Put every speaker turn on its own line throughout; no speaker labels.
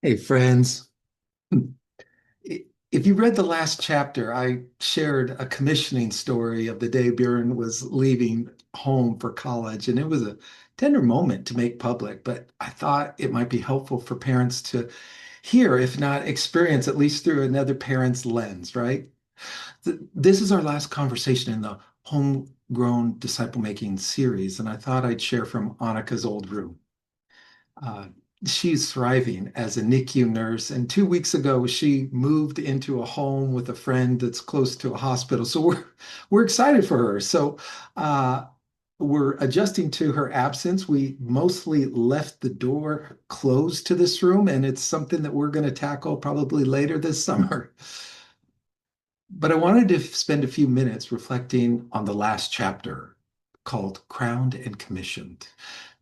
Hey, friends. If you read the last chapter, I shared a commissioning story of the day Bjorn was leaving home for college, and it was a tender moment to make public, but I thought it might be helpful for parents to hear, if not experience, at least through another parent's lens, right? This is our last conversation in the homegrown disciple making series, and I thought I'd share from Annika's old room. Uh, she's thriving as a NICU nurse. And 2 weeks ago, she moved into a home with a friend that's close to a hospital. So we're excited for her. So uh, we're adjusting to her absence. We mostly left the door closed to this room, and it's something that we're going to tackle probably later this summer. But I wanted to spend a few minutes reflecting on the last chapter called Crowned and Commissioned.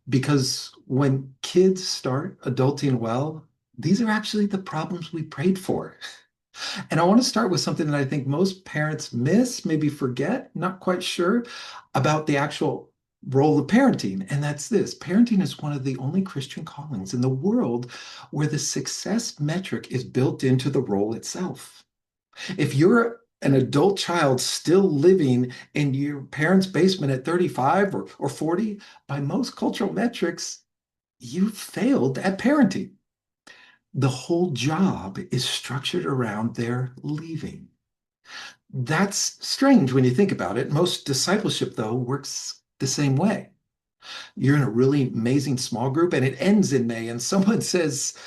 Because when kids start adulting well, these are actually the problems we prayed for. And I want to start with something that I think most parents miss, maybe forget, not quite sure about the actual role of parenting. And that's this: parenting is one of the only Christian callings in the world where the success metric is built into the role itself. If you're an adult child still living in your parents' basement at 35 or 40, by most cultural metrics, you failed at parenting. The whole job is structured around their leaving. That's strange when you think about it. Most discipleship, though, works the same way. You're in a really amazing small group and it ends in May, and someone says,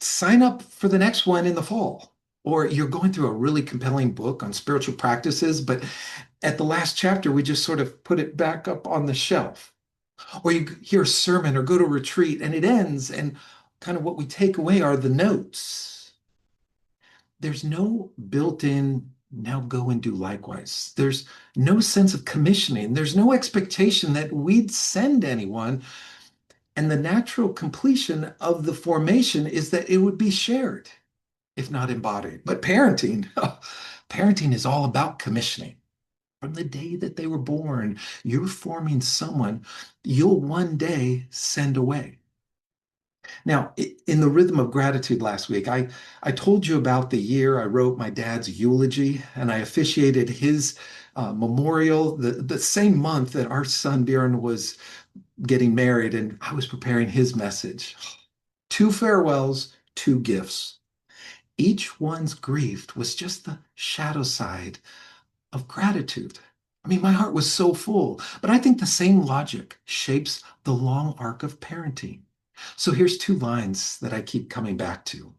sign up for the next one in the fall. Or you're going through a really compelling book on spiritual practices, but at the last chapter, we just sort of put it back up on the shelf. Or you hear a sermon or go to a retreat and it ends, and kind of what we take away are the notes. There's no built in, now go and do likewise. There's no sense of commissioning. There's no expectation that we'd send anyone. And the natural completion of the formation is that it would be shared, if not embodied. But parenting, parenting is all about commissioning. From the day that they were born, you're forming someone you'll one day send away. Now, in the rhythm of gratitude last week, I told you about the year I wrote my dad's eulogy and I officiated his memorial the same month that our son Bjorn was getting married, and I was preparing his message. Two farewells, two gifts. Each one's grief was just the shadow side of gratitude. I mean, my heart was so full, but I think the same logic shapes the long arc of parenting. So here's two lines that I keep coming back to.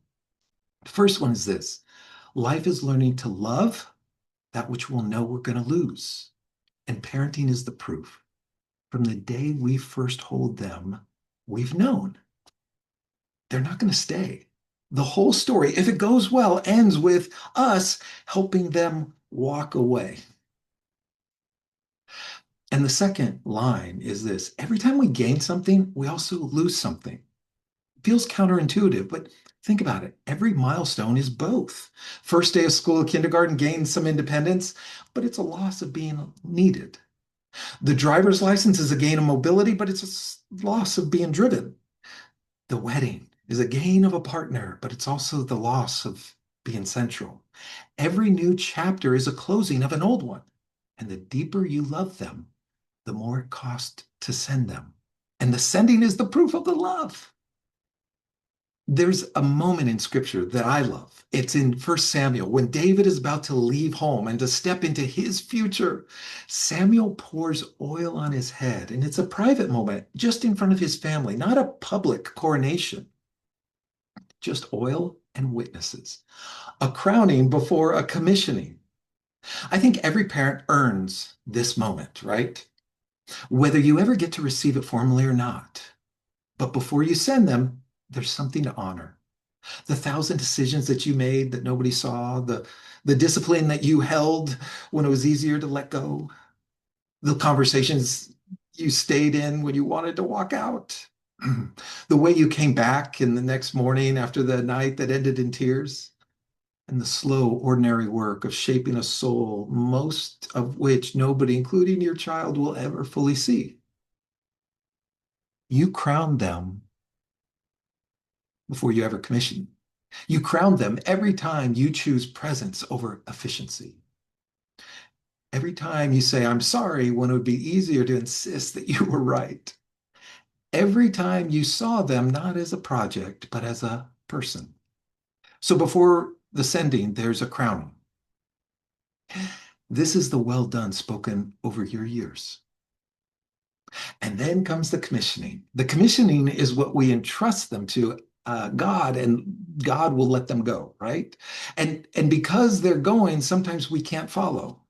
The first one is this: life is learning to love that which we'll know we're going to lose. And parenting is the proof. From the day we first hold them, we've known they're not going to stay. The whole story, if it goes well, ends with us helping them walk away. And the second line is this: every time we gain something, we also lose something. It feels counterintuitive, but think about it. Every milestone is both. First day of school, kindergarten gains some independence, but it's a loss of being needed. The driver's license is a gain of mobility, but it's a loss of being driven. The wedding is a gain of a partner, but it's also the loss of being central. Every new chapter is a closing of an old one. And the deeper you love them, the more it costs to send them. And the sending is the proof of the love. There's a moment in scripture that I love. It's in First Samuel when David is about to leave home and to step into his future. Samuel pours oil on his head, and it's a private moment just in front of his family, not a public coronation, just oil and witnesses, a crowning before a commissioning. I think every parent earns this moment, right? Whether you ever get to receive it formally or not. But before you send them, there's something to honor. The thousand decisions that you made that nobody saw, the discipline that you held when it was easier to let go, the conversations you stayed in when you wanted to walk out, the way you came back in the next morning after the night that ended in tears, and the slow, ordinary work of shaping a soul, most of which nobody, including your child, will ever fully see. You crowned them before you ever commissioned You crown them every time you choose presence over efficiency. Every time you say, I'm sorry, when it would be easier to insist that you were right. Every time you saw them not as a project, but as a person. So before the sending, there's a crowning. This is the well done spoken over your years. And then comes the commissioning. The commissioning is what we entrust them to God, and God will let them go, right? And because they're going, sometimes we can't follow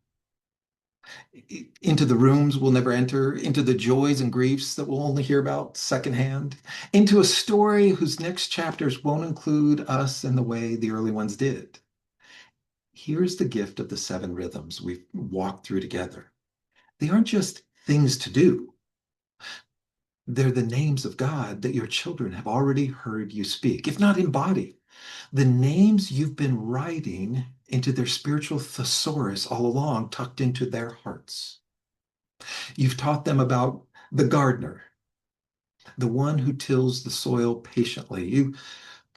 into the rooms we'll never enter, into the joys and griefs that we'll only hear about secondhand, into a story whose next chapters won't include us in the way the early ones did. Here's the gift of the seven rhythms we've walked through together. They aren't just things to do. They're the names of God that your children have already heard you speak, if not embody. The names you've been writing into their spiritual thesaurus all along, tucked into their hearts. You've taught them about the gardener, the one who tills the soil patiently. You've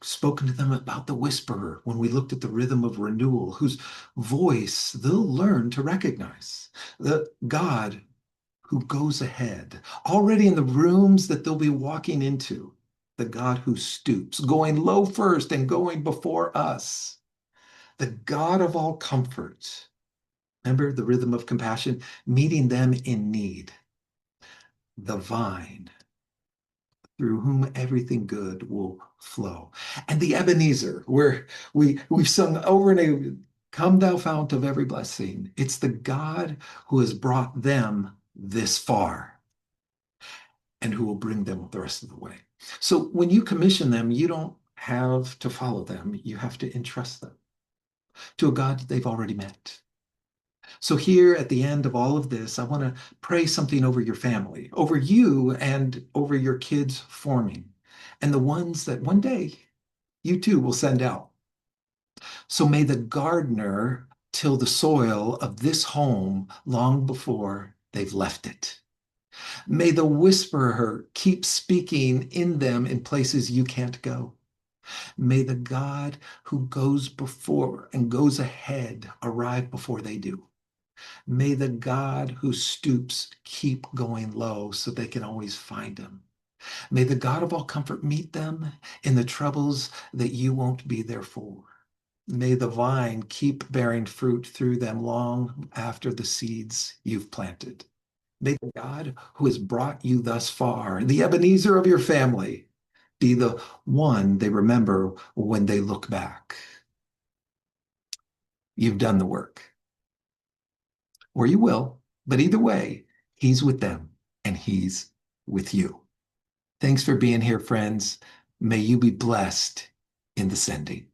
spoken to them about the whisperer when we looked at the rhythm of renewal, whose voice they'll learn to recognize. The God who goes ahead, already in the rooms that they'll be walking into. The God who stoops, going low first and going before us. The God of all comfort. Remember the rhythm of compassion, meeting them in need. The vine through whom everything good will flow. And the Ebenezer, where we've sung over and over, come thou fount of every blessing. It's the God who has brought them this far and who will bring them the rest of the way. So when you commission them, you don't have to follow them. You have to entrust them to a God they've already met. So here at the end of all of this, I want to pray something over your family, over you and over your kids forming, and the ones that one day you too will send out. So may the gardener till the soil of this home long before they've left it. May the whisperer keep speaking in them in places you can't go. May the God who goes before and goes ahead arrive before they do. May the God who stoops keep going low so they can always find him. May the God of all comfort meet them in the troubles that you won't be there for. May the vine keep bearing fruit through them long after the seeds you've planted. May the God who has brought you thus far, the Ebenezer of your family, be the one they remember when they look back. You've done the work, or you will, but either way, he's with them and he's with you. Thanks for being here, friends. May you be blessed in the sending.